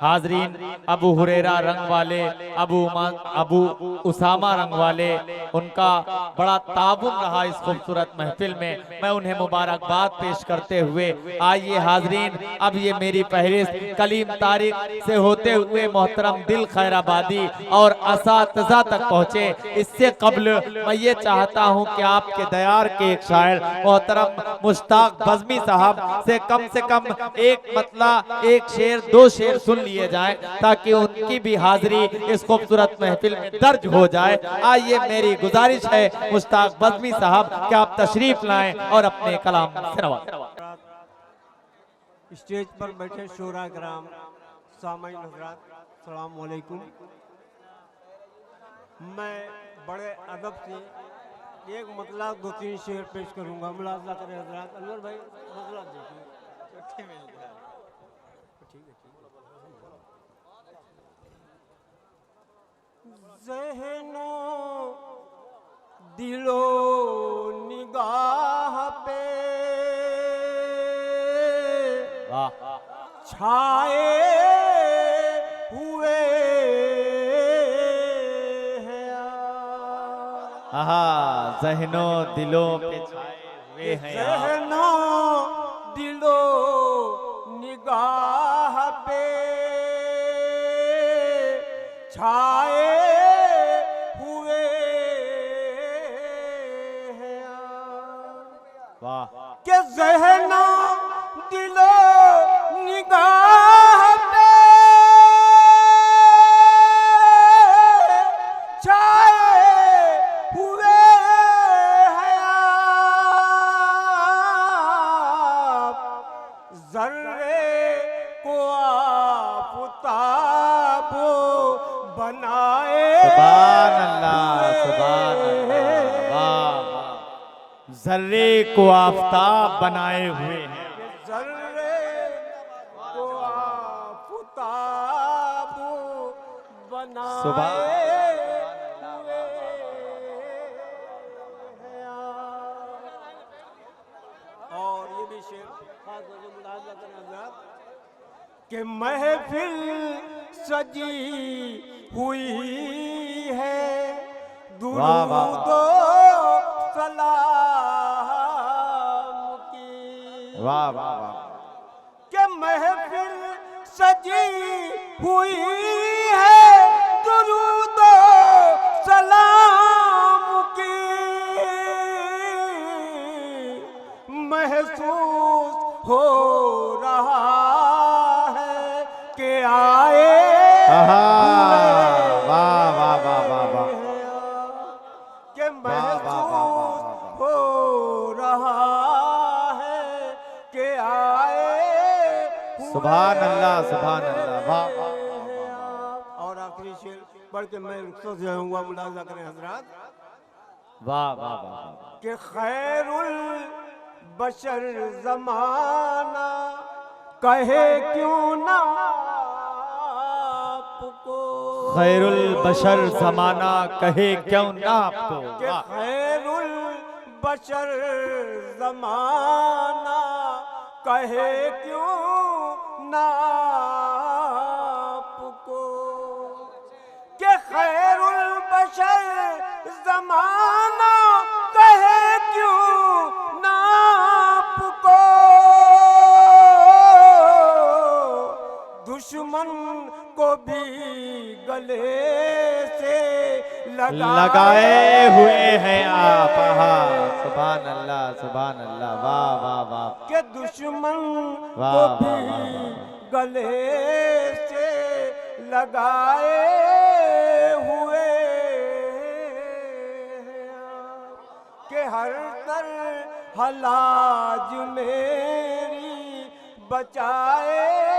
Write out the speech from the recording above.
हाजरीन, अबू हुरैरा रंग वाले, अबू उसामा रंग वाले, उनका बड़ा ताबुन रहा इस खूबसूरत महफिल में। मैं उन्हें मुबारकबाद पेश करते हुए, आइए हाजरीन, अब ये मेरी फहरिस्त कलीम तारिक से होते हुए मोहतरम दिल खैराबादी और असातिज़ा तक पहुँचे। इससे कब्ल मैं ये चाहता हूँ कि आपके दयार के एक शायर मोहतरम मुश्ताक बज़मी साहब से कम एक मतला, एक शेर, दो शेर सुन लिए जाएं, ताकि उनकी भी हाजिरी इस खूबसूरत महफिल में दर्ज हो जाए। आइए, मेरी गुजारिश है मुश्ताक बज़मी साहब कि आप तशरीफ लाएं और अपने कलाम से नवाजें। स्टेज पर बैठे शोरा ग्राम, सामाईन हज़रात, अस्सलाम वालेकुम। मैं बड़े अदब से एक मतला दो तीन शेर पेश करूंगा। मुलाज़ा करें हज़रात। अनवर भाई मतला देखिए। ज़हनो दिलो निगाह पे छाए हुए हैं। ज़हनो दिलों पे छाए हुए हैं, ज़हनो दिलो निगाह पे छाए हुए हैं। वाह, के ज़हनो दिलो निगाह पे छाए हुए हैं। ज़र्रे को आफ़ताब बनाए। सुभान अल्लाह, सुभान अल्लाह, वाह वाह। ज़र्रे को आफ़ताब बनाए हुए हैं। ज़र्रे को आफ़ताब बनाए हुए हैं। और ये भी शेर खास तौर से मुलाज़ा करें हज़रात कि महफिल सजी हुई है दुरूद सलाम की। वाह वाह वाह। के महफिल सजी हुई है दुरूद सलाम की। महसूस हो रहा है कि आए वाह वाह वाह वाह वाह। के महसूस हो रहा है कि आए। सुभान अल्लाह, सुभान अल्लाह, वाह वाह। और आखिरी शेर पढ़ के मैं रुखसत जाऊंगा। मुलाज़ा करें हज़रात। वाह वाह वाह। कि खैरुल बशर ज़माना कहे क्यों ना आपको। खैरुल बशर ज़माना कहे क्यों ना आपको। कि खैरुल बशर ज़माना कहे क्यों ना आपको। कि खैरुल बशर ज़माना कहे क्यों ना आपको। दुश्मन को भी गले से लगाए हुए हैं आप। सुभान अल्लाह, सुभान अल्लाह, वाह वाह वाह। के दुश्मन वाह, को वाह, भी वाह, वाह। गले से लगाए हुए हैं। के हर तरह हलाज मेरी बचाए